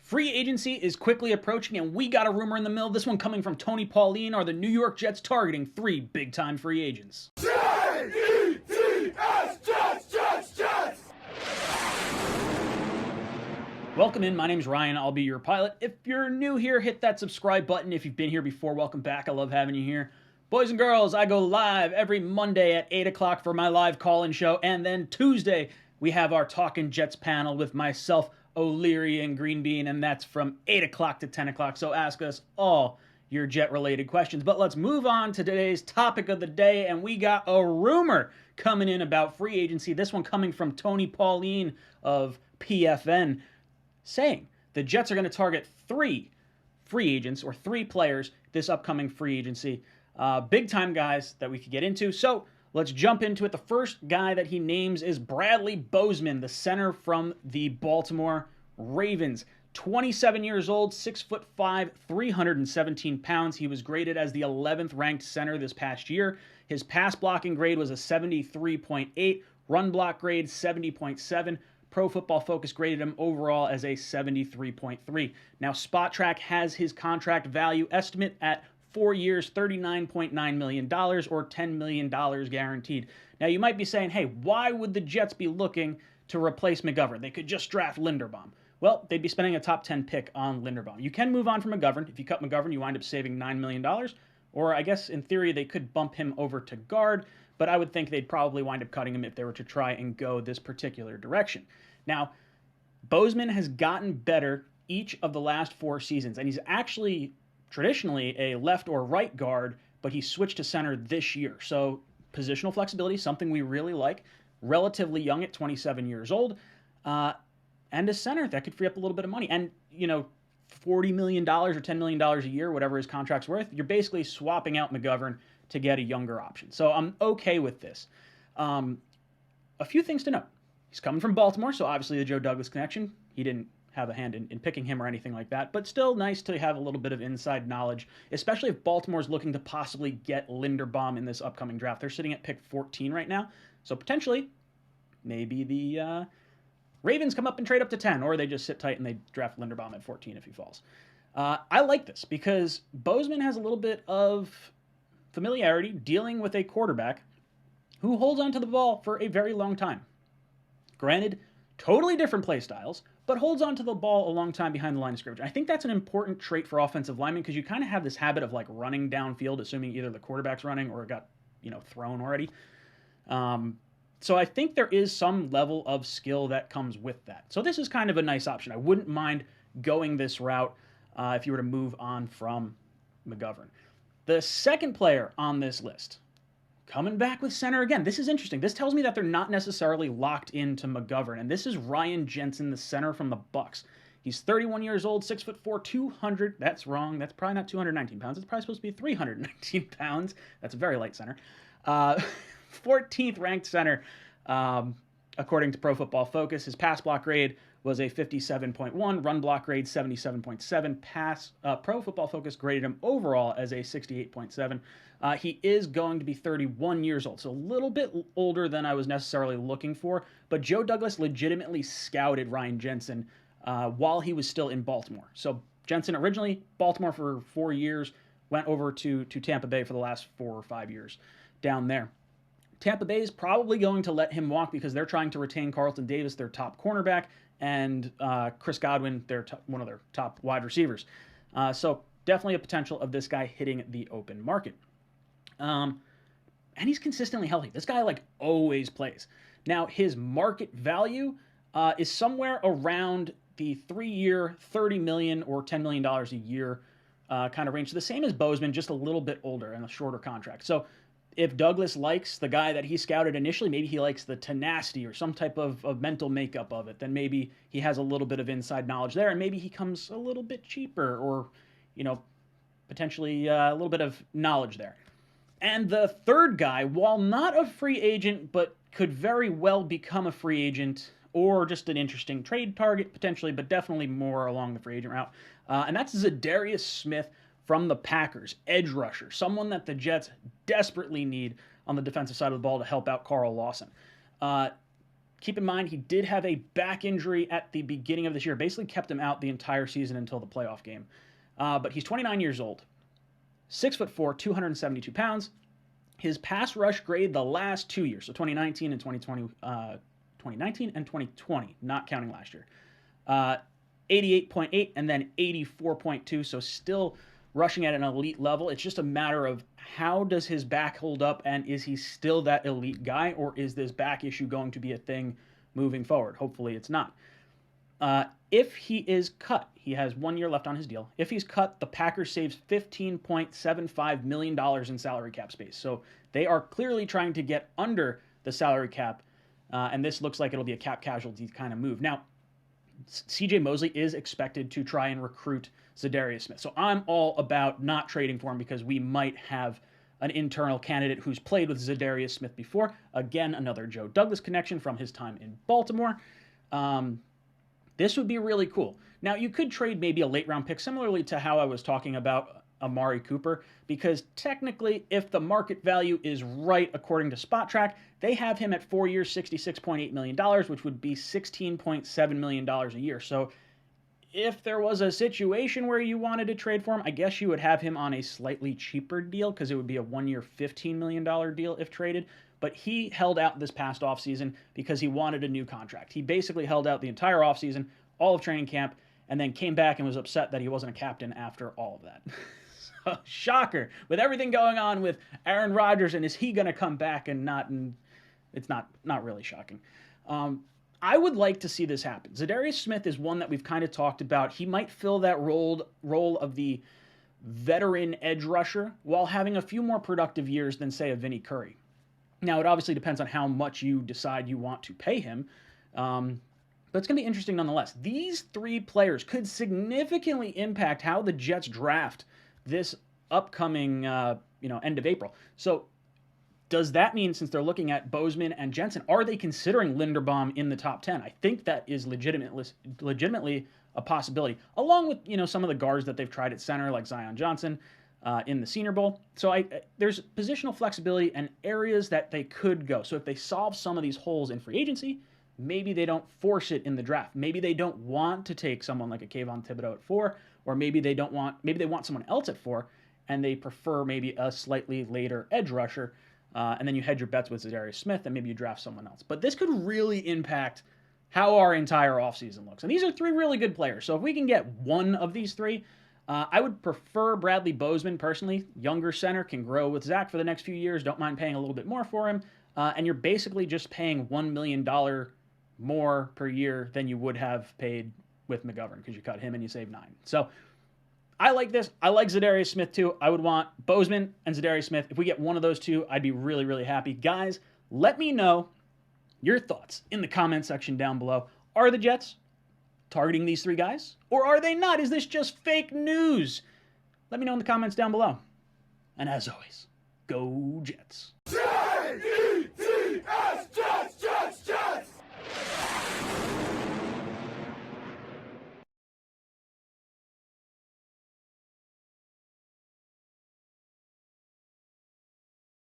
Free agency is quickly approaching, and we got a rumor in the mill. This one coming from Tony Pauline. Are the New York Jets targeting 3 big-time free agents? Jets, Jets! Welcome in. My name's Ryan. I'll be your pilot. If you're new here, hit that subscribe button. If you've been here before, welcome back. I love having you here. Boys and girls, I go live every Monday at 8 o'clock for my live call-in show, and then Tuesday we have our Talkin' Jets panel with myself, O'Leary, and Green Bean, and that's from 8 o'clock to 10 o'clock, so ask us all your Jet-related questions. But let's move on to today's topic of the day, and we got a rumor coming in about free agency. This one coming from Tony Pauline of PFN, saying the Jets are going to target 3 free agents, or 3 players, this upcoming free agency. Big-time guys that we could get into. So let's jump into it. The first guy that he names is Bradley Bozeman, the center from the Baltimore Ravens. 27 years old, 6'5", 317 pounds. He was graded as the 11th ranked center this past year. His pass blocking grade was a 73.8, run block grade 70.7. Pro Football Focus graded him overall as a 73.3. Now, Spot Track has his contract value estimate at 4 years, $39.9 million, or $10 million guaranteed. Now, you might be saying, hey, why would the Jets be looking to replace McGovern? They could just draft Linderbaum. Well, they'd be spending a top 10 pick on Linderbaum. You can move on from McGovern. If you cut McGovern, you wind up saving $9 million. Or I guess, in theory, they could bump him over to guard, but I would think they'd probably wind up cutting him if they were to try and go this particular direction. Now, Bozeman has gotten better each of the last 4 seasons, and he's actually traditionally a left or right guard, but he switched to center this year. So positional flexibility, something we really like. Relatively young at 27 years old, and a center that could free up a little bit of money. And, you know, $40 million or $10 million a year, whatever his contract's worth, you're basically swapping out McGovern to get a younger option. So I'm okay with this. A few things to note. He's coming from Baltimore, so obviously the Joe Douglas connection. He didn't have a hand in picking him or anything like that, but still nice to have a little bit of inside knowledge, especially if Baltimore's looking to possibly get Linderbaum in this upcoming draft. They're sitting at pick 14 right now, so potentially maybe the Ravens come up and trade up to 10, or they just sit tight and they draft Linderbaum at 14 if he falls. I like this because Bozeman has a little bit of familiarity dealing with a quarterback who holds onto the ball for a very long time. Granted, totally different play styles, but holds onto the ball a long time behind the line of scrimmage. I think that's an important trait for offensive linemen because you kind of have this habit of like running downfield, assuming either the quarterback's running or it got, thrown already. So I think there is some level of skill that comes with that. So this is kind of a nice option. I wouldn't mind going this route if you were to move on from McGovern. The second player on this list, coming back with center again. This is interesting. This tells me that they're not necessarily locked into McGovern, and this is Ryan Jensen, the center from the Bucks. He's 31 years old, 6'4", 200. That's wrong. That's probably not 219 pounds. It's probably supposed to be 319 pounds. That's a very light center. 14th ranked center, according to Pro Football Focus. His pass block grade was a 57.1, run block grade 77.7. Pro Football Focus graded him overall as a 68.7. He is going to be 31 years old, so a little bit older than I was necessarily looking for, but Joe Douglas legitimately scouted Ryan Jensen while he was still in Baltimore. So Jensen originally, Baltimore for 4 years, went over to Tampa Bay for the last 4 or 5 years down there. Tampa Bay is probably going to let him walk because they're trying to retain Carlton Davis, their top cornerback, and Chris Godwin, one of their top wide receivers. So definitely a potential of this guy hitting the open market. And he's consistently healthy. This guy always plays. Now his market value is somewhere around the 3-year, $30 million or $10 million a year kind of range. So the same as Bozeman, just a little bit older and a shorter contract. So if Douglas likes the guy that he scouted initially, maybe he likes the tenacity or some type of mental makeup of it, then maybe he has a little bit of inside knowledge there, and maybe he comes a little bit cheaper or, potentially a little bit of knowledge there. And the third guy, while not a free agent, but could very well become a free agent or just an interesting trade target potentially, but definitely more along the free agent route, and that's ZA'DARIUS Smith from the Packers, edge rusher, someone that the Jets desperately need on the defensive side of the ball to help out Carl Lawson. Keep in mind, he did have a back injury at the beginning of this year. Basically kept him out the entire season until the playoff game. But he's 29 years old. 6'4", 272 pounds. His pass rush grade the last 2 years, so 2019 and 2020, not counting last year. 88.8 and then 84.2, so still rushing at an elite level. It's just a matter of how does his back hold up, and is he still that elite guy, or is this back issue going to be a thing moving forward? Hopefully it's not. If he is cut, he has 1 year left on his deal. If he's cut, the Packers saves $15.75 million in salary cap space. So they are clearly trying to get under the salary cap, and this looks like it'll be a cap casualty kind of move. Now, CJ Mosley is expected to try and recruit ZA'DARIUS Smith. So I'm all about not trading for him because we might have an internal candidate who's played with ZA'DARIUS Smith before. Again, another Joe Douglas connection from his time in Baltimore. This would be really cool. Now, you could trade maybe a late-round pick, similarly to how I was talking about Amari Cooper, because technically, if the market value is right according to SpotTrack, they have him at 4 years, $66.8 million, which would be $16.7 million a year. So if there was a situation where you wanted to trade for him, I guess you would have him on a slightly cheaper deal because it would be a 1 year, $15 million deal if traded. But he held out this past offseason because he wanted a new contract. He basically held out the entire offseason, all of training camp, and then came back and was upset that he wasn't a captain after all of that. So, shocker. With everything going on with Aaron Rodgers, and is he going to come back and not? And it's not really shocking. I would like to see this happen. ZA'DARIUS Smith is one that we've kind of talked about. He might fill that role of the veteran edge rusher while having a few more productive years than, say, a Vinny Curry. Now, it obviously depends on how much you decide you want to pay him, but it's going to be interesting nonetheless. These three players could significantly impact how the Jets draft this upcoming end of April. So does that mean, since they're looking at Bozeman and Jensen, are they considering Linderbaum in the top 10? I think that is legitimately a possibility, along with some of the guards that they've tried at center, like Zion Johnson, in the Senior Bowl. So there's positional flexibility and areas that they could go. So if they solve some of these holes in free agency, maybe they don't force it in the draft. Maybe they don't want to take someone like a Kayvon Thibodeau at 4, or maybe they want someone else at 4, and they prefer maybe a slightly later edge rusher, and then you hedge your bets with ZA'DARIUS Smith, and maybe you draft someone else. But this could really impact how our entire offseason looks. And these are three really good players. So if we can get one of these three, I would prefer Bradley Bozeman, personally. Younger center, can grow with Zach for the next few years. Don't mind paying a little bit more for him. And you're basically just paying $1 million more per year than you would have paid with McGovern, because you cut him and you save $9 million. So I like this. I like ZA'DARIUS Smith too. I would want Bozeman and ZA'DARIUS Smith. If we get one of those two, I'd be really, really happy. Guys, let me know your thoughts in the comment section down below. Are the Jets targeting these three guys, or are they not? Is this just fake news? Let me know in the comments down below. And as always, go Jets. Jets!